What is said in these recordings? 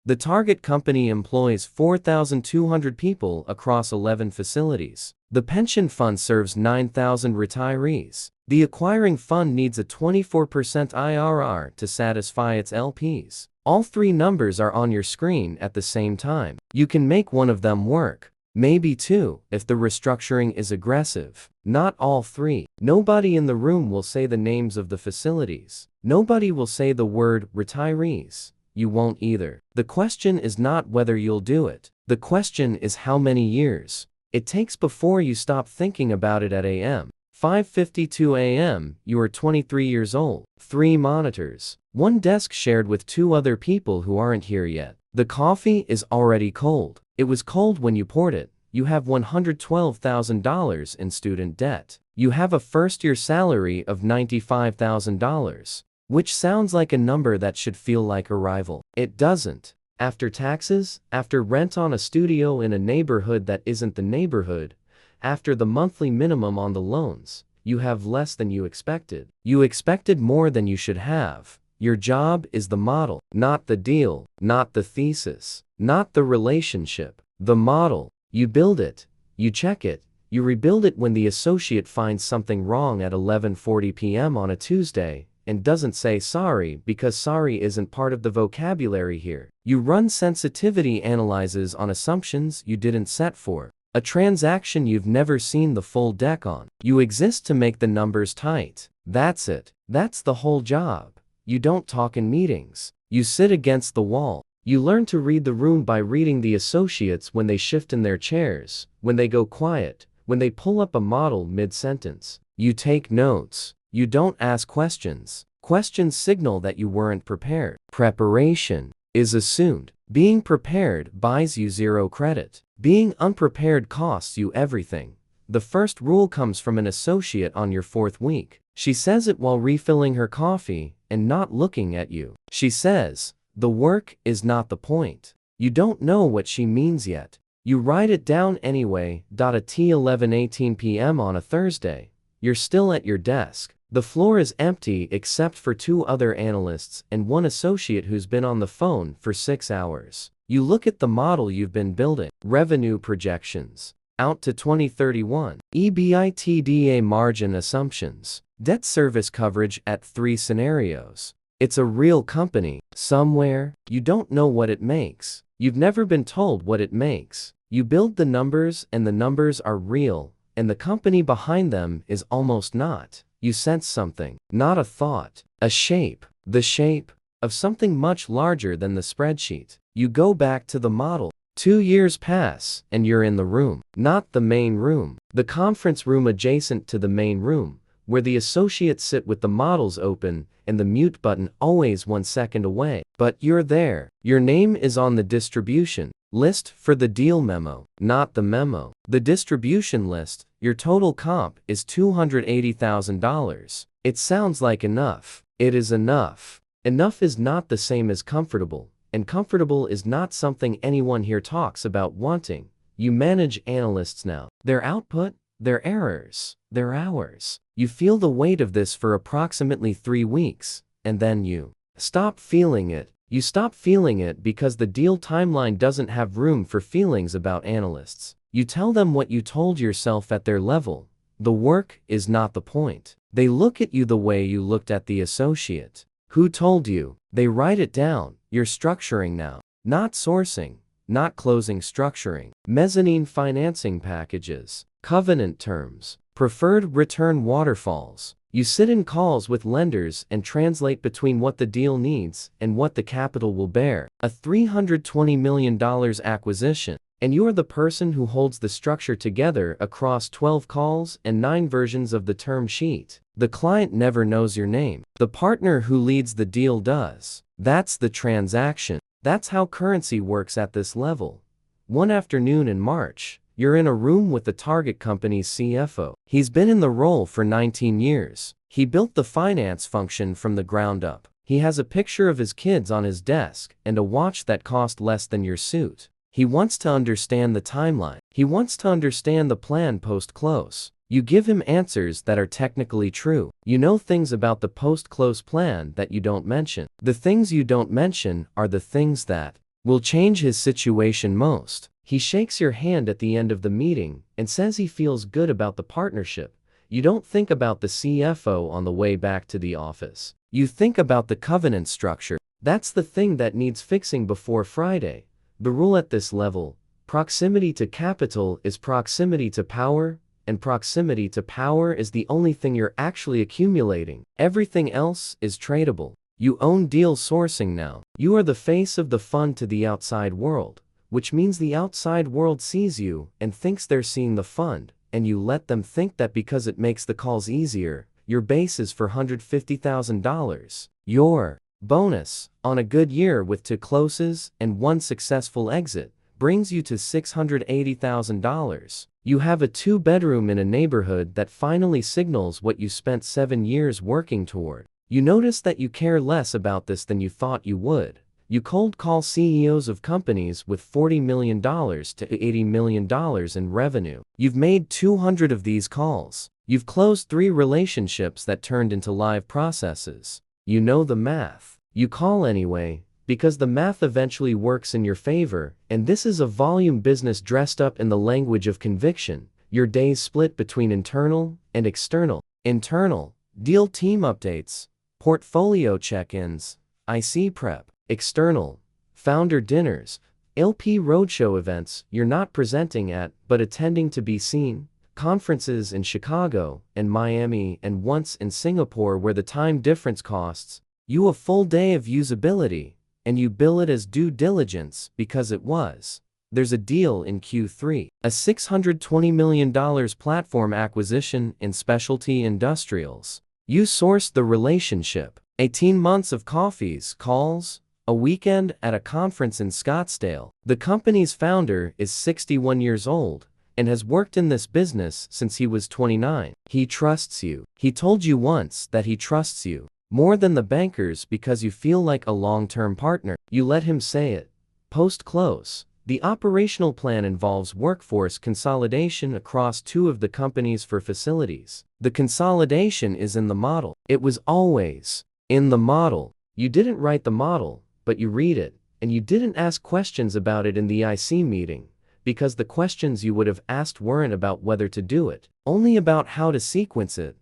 The target company employs 4,200 people across 11 facilities. The pension fund serves 9,000 retirees. The acquiring fund needs a 24% IRR to satisfy its LPs. All three numbers are on your screen at the same time. You can make one of them work. Maybe two, if the restructuring is aggressive. Not all three. Nobody in the room will say the names of the facilities. Nobody will say the word retirees. You won't either. The question is not whether you'll do it. The question is how many years it takes before you stop thinking about it at a.m. 5:52 a.m. You are 23 years old. 3 monitors. 1 desk shared with 2 other people who aren't here yet. The coffee is already cold. It was cold when you poured it. You have $112,000 in student debt. You have a first-year salary of $95,000. Which sounds like a number that should feel like a rival. It doesn't. After taxes, after rent on a studio in a neighborhood that isn't the neighborhood, after the monthly minimum on the loans, you have less than you expected. You expected more than you should have. Your job is the model, not the deal, not the thesis, not the relationship. The model. You build it, you check it, you rebuild it when the associate finds something wrong at 11:40 p.m. on a Tuesday, and doesn't say sorry because sorry isn't part of the vocabulary here. You run sensitivity analyses on assumptions you didn't set for. A transaction you've never seen the full deck on. You exist to make the numbers tight. That's it. That's the whole job. You don't talk in meetings. You sit against the wall. You learn to read the room by reading the associates when they shift in their chairs, when they go quiet, when they pull up a model mid-sentence. You take notes. You don't ask questions. Questions signal that you weren't prepared. Preparation is assumed. Being prepared buys you 0 credit. Being unprepared costs you everything. The first rule comes from an associate on your 4th week. She says it while refilling her coffee and not looking at you. She says, "The work is not the point." You don't know what she means yet. You write it down anyway. At 11:18 p.m. on a Thursday. You're still at your desk. The floor is empty except for 2 other analysts and 1 associate who's been on the phone for 6 hours. You look at the model you've been building. Revenue projections. Out to 2031. EBITDA margin assumptions. Debt service coverage at 3 scenarios. It's a real company. Somewhere, you don't know what it makes. You've never been told what it makes. You build the numbers and the numbers are real, and the company behind them is almost not. You sense something, not a thought, a shape, the shape of something much larger than the spreadsheet. You go back to the model. 2 years pass, and you're in the room. Not the main room. The conference room adjacent to the main room, where the associates sit with the models open and the mute button always 1 second away. But you're there. Your name is on the distribution list for the deal memo, not the memo. The distribution list, your total comp is $280,000. It sounds like enough. It is enough. Enough is not the same as comfortable, and comfortable is not something anyone here talks about wanting. You manage analysts now. Their output, their errors, their hours. You feel the weight of this for approximately 3 weeks, and then you stop feeling it. You stop feeling it because the deal timeline doesn't have room for feelings about analysts. You tell them what you told yourself at their level. The work is not the point. They look at you the way you looked at the associate. Who told you? They write it down. You're structuring now. Not sourcing. Not closing, structuring. Mezzanine financing packages. Covenant terms. Preferred return waterfalls. You sit in calls with lenders and translate between what the deal needs and what the capital will bear. A $320 million acquisition. And you are the person who holds the structure together across 12 calls and 9 versions of the term sheet. The client never knows your name. The partner who leads the deal does. That's the transaction. That's how currency works at this level. One afternoon in March, you're in a room with the target company's CFO. He's been in the role for 19 years. He built the finance function from the ground up. He has a picture of his kids on his desk and a watch that cost less than your suit. He wants to understand the timeline. He wants to understand the plan post-close. You give him answers that are technically true. You know things about the post-close plan that you don't mention. The things you don't mention are the things that will change his situation most. He shakes your hand at the end of the meeting and says he feels good about the partnership. You don't think about the CFO on the way back to the office. You think about the covenant structure. That's the thing that needs fixing before Friday. The rule at this level: proximity to capital is proximity to power, and proximity to power is the only thing you're actually accumulating. Everything else is tradable. You own deal sourcing now. You are the face of the fund to the outside world, which means the outside world sees you and thinks they're seeing the fund, and you let them think that because it makes the calls easier. Your base is for $150,000. Your bonus, on a good year with 2 closes and 1 successful exit, brings you to $680,000. You have a 2-bedroom in a neighborhood that finally signals what you spent 7 years working toward. You notice that you care less about this than you thought you would. You cold call CEOs of companies with $40 million to $80 million in revenue. You've made 200 of these calls. You've closed 3 relationships that turned into live processes. You know the math. You call anyway, because the math eventually works in your favor, and this is a volume business dressed up in the language of conviction. Your days split between internal and external. Internal: deal team updates, portfolio check-ins, IC prep. External: founder dinners, LP roadshow events you're not presenting at but attending to be seen, conferences in Chicago and Miami and once in Singapore where the time difference costs you a full day of usability, and you bill it as due diligence because it was. There's a deal in Q3, a $620 million platform acquisition in specialty industrials. You sourced the relationship. 18 months of coffees, calls, a weekend at a conference in Scottsdale. The company's founder is 61 years old and has worked in this business since he was 29. He trusts you. He told you once that he trusts you more than the bankers because you feel like a long-term partner. You let him say it. Post-close, the operational plan involves workforce consolidation across 2 of the companies for facilities. The consolidation is in the model. It was always in the model. You didn't write the model, but you read it, and you didn't ask questions about it in the IC meeting, because the questions you would have asked weren't about whether to do it, only about how to sequence it.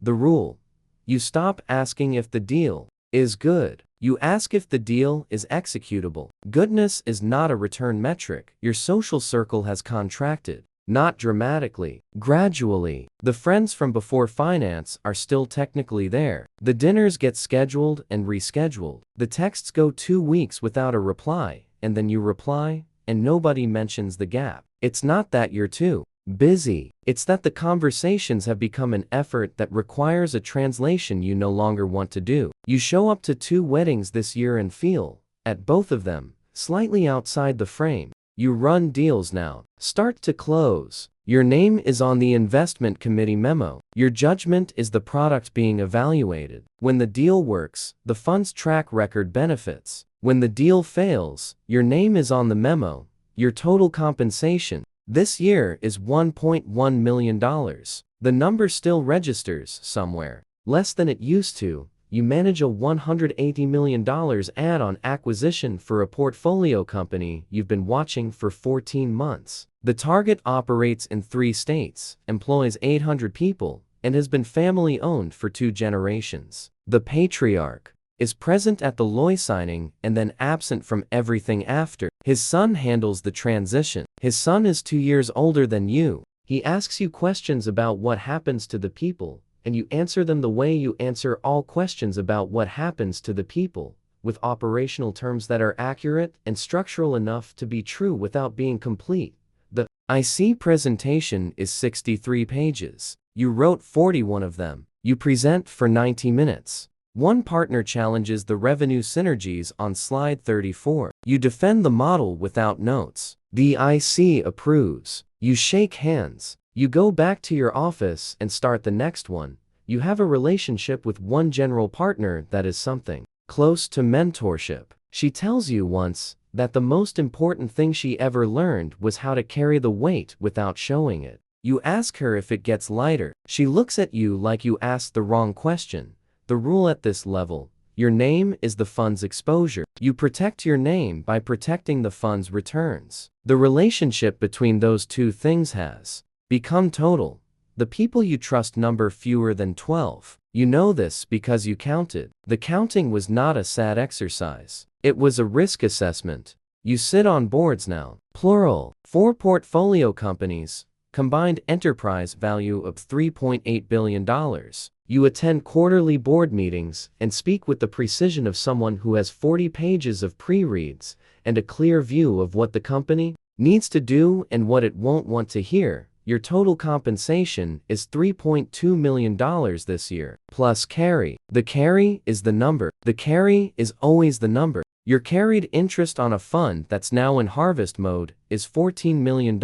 The rule: you stop asking if the deal is good. You ask if the deal is executable. Goodness is not a return metric. Your social circle has contracted. Not dramatically, gradually. The friends from before finance are still technically there. The dinners get scheduled and rescheduled. The texts go 2 weeks without a reply, and then you reply, and nobody mentions the gap. It's not that you're too busy. It's that the conversations have become an effort that requires a translation you no longer want to do. You show up to 2 weddings this year and feel, at both of them, slightly outside the frame. You run deals now, start to close. Your name is on the investment committee memo. Your judgment is the product being evaluated. When the deal works, the fund's track record benefits. When the deal fails, your name is on the memo. Your total compensation this year is $1.1 million. The number still registers somewhere. Less than it used to. You manage a $180 million add-on acquisition for a portfolio company you've been watching for 14 months. The target operates in 3 states, employs 800 people, and has been family-owned for 2 generations. The patriarch is present at the LOI signing and then absent from everything after. His son handles the transition. His son is 2 years older than you. He asks you questions about what happens to the people, and you answer them the way you answer all questions about what happens to the people, with operational terms that are accurate and structural enough to be true without being complete. The IC presentation is 63 pages. You wrote 41 of them. You present for 90 minutes. One partner challenges the revenue synergies on slide 34. You defend the model without notes. The IC approves. You shake hands. You go back to your office and start the next one. You have a relationship with one general partner that is something close to mentorship. She tells you once that the most important thing she ever learned was how to carry the weight without showing it. You ask her if it gets lighter. She looks at you like you asked the wrong question. The rule at this level: Your name is the fund's exposure. You protect your name by protecting the fund's returns. The relationship between those two things has become total. The people you trust number fewer than 12. You know this because you counted. The counting was not a sad exercise. It was a risk assessment. You sit on boards now. Plural. 4 portfolio companies. Combined enterprise value of $3.8 billion. You attend quarterly board meetings and speak with the precision of someone who has 40 pages of pre-reads and a clear view of what the company needs to do and what it won't want to hear. Your total compensation is $3.2 million this year, plus carry. The carry is the number. The carry is always the number. Your carried interest on a fund that's now in harvest mode is $14 million,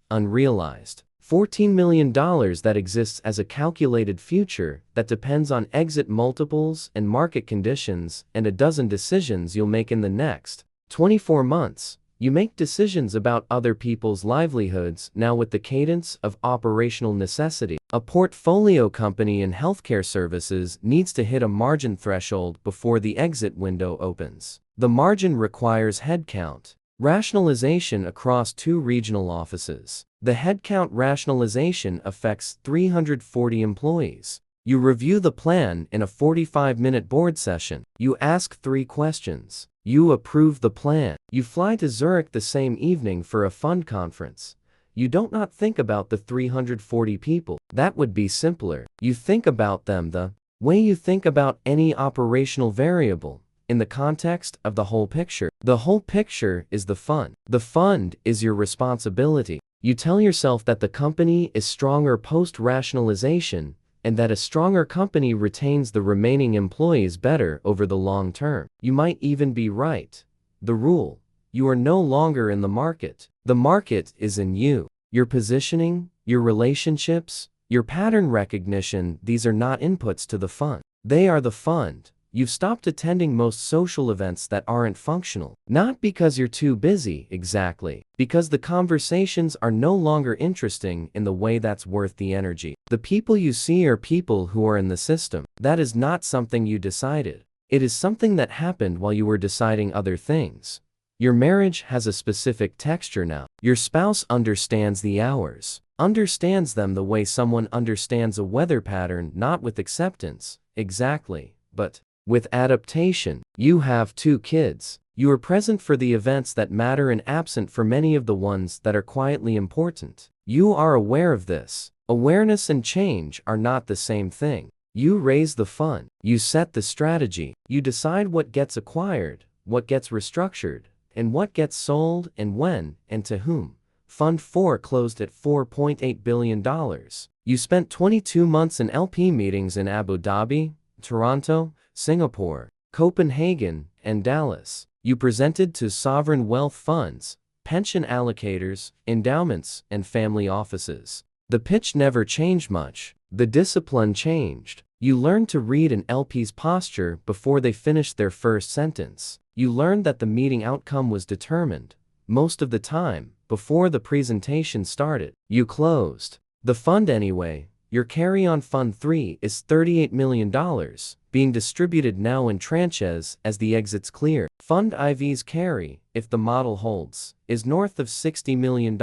unrealized. $14 million that exists as a calculated future that depends on exit multiples and market conditions and a dozen decisions you'll make in the next 24 months. You make decisions about other people's livelihoods now with the cadence of operational necessity. A portfolio company in healthcare services needs to hit a margin threshold before the exit window opens. The margin requires headcount rationalization across 2 regional offices. The headcount rationalization affects 340 employees. You review the plan in a 45-minute board session. You ask 3 questions. You approve the plan. You fly to Zurich the same evening for a fund conference. You don't not think about the 340 people. That would be simpler. You think about them the way you think about any operational variable, in the context of the whole picture. The whole picture is the fund. The fund is your responsibility. You tell yourself that the company is stronger post-rationalization and that a stronger company retains the remaining employees better over the long term. You might even be right. The rule: you are no longer in the market. The market is in you. Your positioning, your relationships, your pattern recognition, these are not inputs to the fund. They are the fund. You've stopped attending most social events that aren't functional. Not because you're too busy, exactly. Because the conversations are no longer interesting in the way that's worth the energy. The people you see are people who are in the system. That is not something you decided. It is something that happened while you were deciding other things. Your marriage has a specific texture now. Your spouse understands the hours. Understands them the way someone understands a weather pattern, not with acceptance, exactly, but with adaptation. You have 2 kids. You are present for the events that matter and absent for many of the ones that are quietly important. You are aware of this. Awareness and change are not the same thing. You raise the fund. You set the strategy. You decide what gets acquired, what gets restructured, and what gets sold and when and to whom. Fund 4 closed at $4.8 billion. You spent 22 months in LP meetings in Abu Dhabi, Toronto, Singapore, Copenhagen, and Dallas. You presented to sovereign wealth funds, pension allocators, endowments, and family offices. The pitch never changed much. The discipline changed. You learned to read an LP's posture before they finished their first sentence. You learned that the meeting outcome was determined, most of the time, before the presentation started. You closed the fund anyway. Your carry on Fund 3 is $38 million, being distributed now in tranches as the exits clear. Fund IV's carry, if the model holds, is north of $60 million.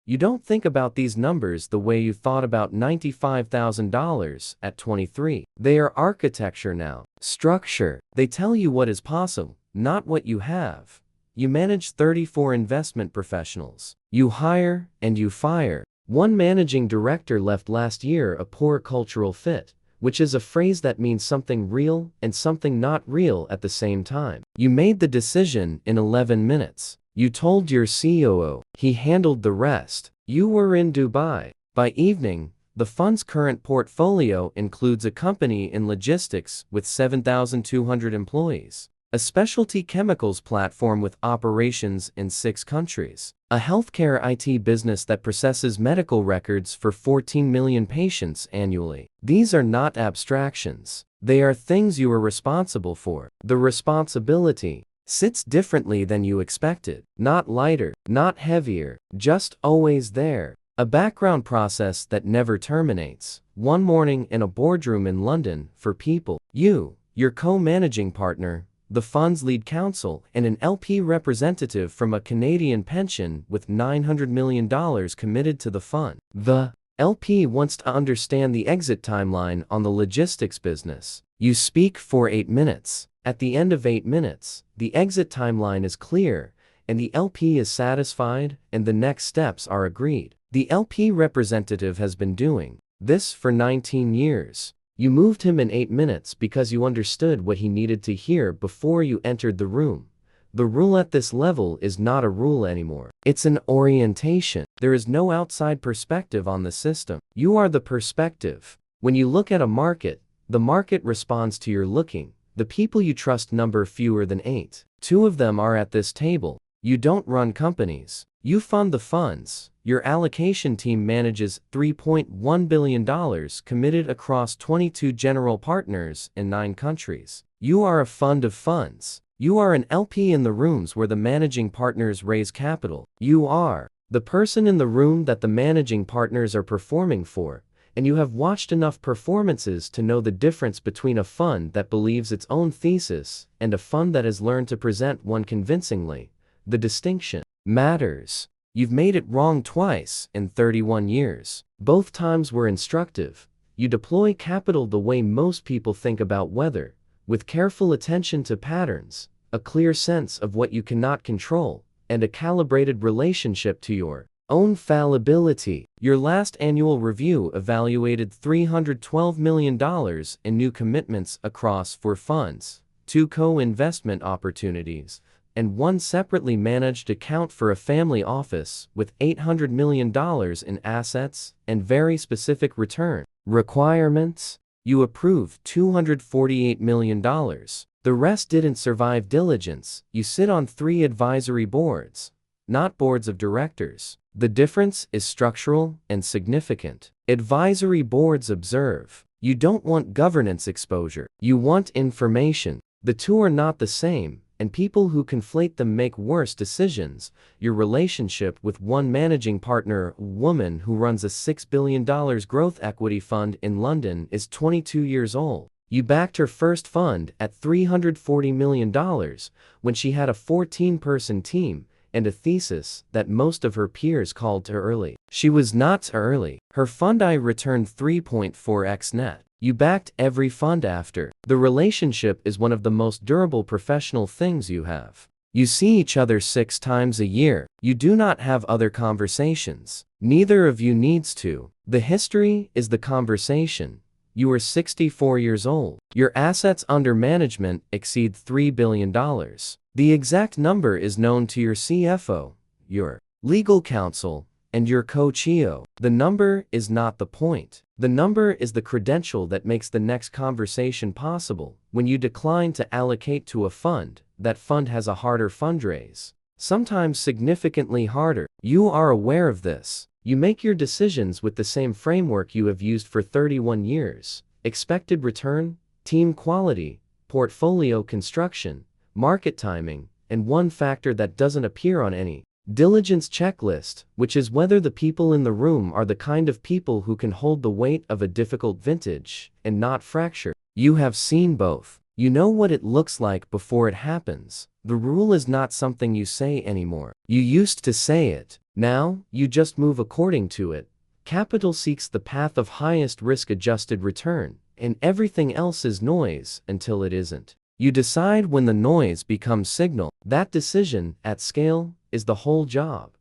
You don't think about these numbers the way you thought about $95,000 at 23. They are architecture now. Structure. They tell you what is possible, not what you have. You manage 34 investment professionals. You hire and you fire. One managing director left last year a poor cultural fit, which is a phrase that means something real and something not real at the same time. You made the decision in 11 minutes. You told your COO. He handled the rest. You were in Dubai. By evening, the fund's current portfolio includes a company in logistics with 7,200 employees, a specialty chemicals platform with operations in 6 countries, a healthcare IT business that processes medical records for 14 million patients annually. These are not abstractions. They are things you are responsible for. The responsibility sits differently than you expected. Not lighter, not heavier, just always there. A background process that never terminates. One morning in a boardroom in London, for people you your co-managing partner, the fund's lead counsel, and an LP representative from a Canadian pension with $900 million committed to the fund. The LP wants to understand the exit timeline on the logistics business. You speak for 8 minutes. At the end of 8 minutes, the exit timeline is clear, and the LP is satisfied, and the next steps are agreed. The LP representative has been doing this for 19 years. You moved him in 8 minutes because you understood what he needed to hear before you entered the room. The rule at this level is not a rule anymore. It's an orientation. There is no outside perspective on the system. You are the perspective. When you look at a market, the market responds to your looking. The people you trust number fewer than 8. 2 of them are at this table. You don't run companies. You fund the funds. Your allocation team manages $3.1 billion committed across 22 general partners in 9 countries. You are a fund of funds. You are an LP in the rooms where the managing partners raise capital. You are the person in the room that the managing partners are performing for, and you have watched enough performances to know the difference between a fund that believes its own thesis and a fund that has learned to present one convincingly. The distinction matters. You've made it wrong twice in 31 years. Both times were instructive. You deploy capital the way most people think about weather, with careful attention to patterns, a clear sense of what you cannot control, and a calibrated relationship to your own fallibility. Your last annual review evaluated $312 million in new commitments across 4 funds, 2 co-investment opportunities, and 1 separately managed account for a family office with $800 million in assets and very specific return requirements. You approved $248 million. The rest didn't survive diligence. You sit on 3 advisory boards, not boards of directors. The difference is structural and significant. Advisory boards observe. You don't want governance exposure. You want information. The 2 are not the same, and people who conflate them make worse decisions. Your relationship with one managing partner, a woman who runs a $6 billion growth equity fund in London, is 22 years old. You backed her first fund at $340 million when she had a 14-person team and a thesis that most of her peers called too early. She was not too early. Her fund I returned 3.4x net. You backed every fund after. The relationship is one of the most durable professional things you have. You see each other 6 times a year. You do not have other conversations. Neither of you needs to. The history is the conversation. You are 64 years old. Your assets under management exceed $3 billion. The exact number is known to your CFO, your legal counsel, and your co-CEO. The number is not the point. The number is the credential that makes the next conversation possible. When you decline to allocate to a fund, that fund has a harder fundraise. Sometimes significantly harder. You are aware of this. You make your decisions with the same framework you have used for 31 years. Expected return, team quality, portfolio construction, market timing, and one factor that doesn't appear on any diligence checklist, which is whether the people in the room are the kind of people who can hold the weight of a difficult vintage and not fracture. You have seen both. You know what it looks like before it happens. The rule is not something you say anymore. You used to say it. Now, you just move according to it. Capital seeks the path of highest risk-adjusted return, and everything else is noise until it isn't. You decide when the noise becomes signal. That decision, at scale, is the whole job.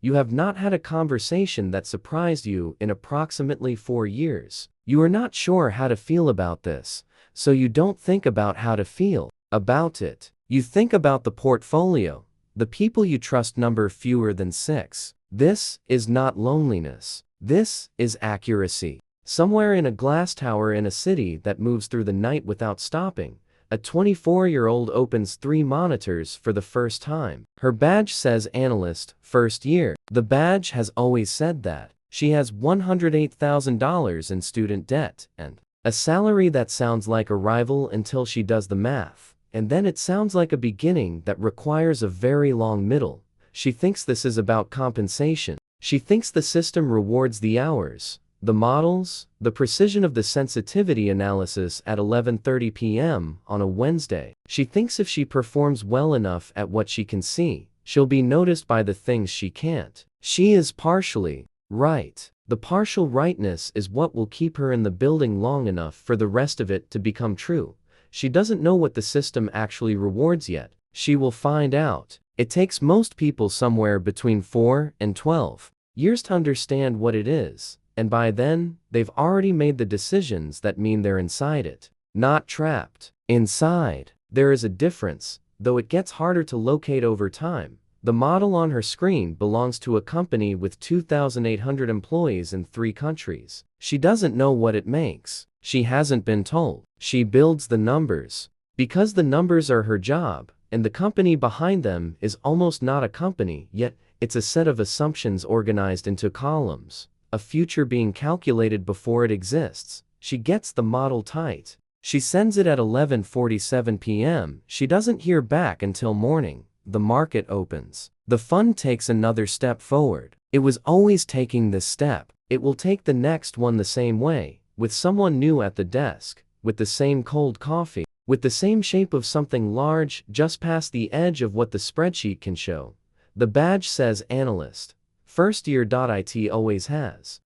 You have not had a conversation that surprised you in approximately 4 years. You are not sure how to feel about this, so you don't think about how to feel about it. You think about the portfolio, the people you trust number fewer than 6. This is not loneliness. This is accuracy. Somewhere in a glass tower in a city that moves through the night without stopping, a 24-year-old opens 3 monitors for the first time. Her badge says Analyst, first year. The badge has always said that. She has $108,000 in student debt and a salary that sounds like a rival until she does the math. And then it sounds like a beginning that requires a very long middle. She thinks this is about compensation. She thinks the system rewards the hours, The models, the precision of the sensitivity analysis at 11:30 p.m. on a Wednesday. She thinks if she performs well enough at what she can see, she'll be noticed by the things she can't. She is partially right. The partial rightness is what will keep her in the building long enough for the rest of it to become true. She doesn't know what the system actually rewards yet. She will find out. It takes most people somewhere between 4 and 12 years to understand what it is, and by then, they've already made the decisions that mean they're inside it, not trapped. Inside, there is a difference, though it gets harder to locate over time. The model on her screen belongs to a company with 2,800 employees in 3 countries. She doesn't know what it makes. She hasn't been told. She builds the numbers. Because the numbers are her job, and the company behind them is almost not a company, yet it's a set of assumptions organized into columns, a future being calculated before it exists. She gets the model tight. She sends it at 11:47 p.m. She doesn't hear back until morning. The market opens. The fund takes another step forward. It was always taking this step. It will take the next one the same way, with someone new at the desk, with the same cold coffee, with the same shape of something large just past the edge of what the spreadsheet can show. The badge says Analyst. First year. It always has.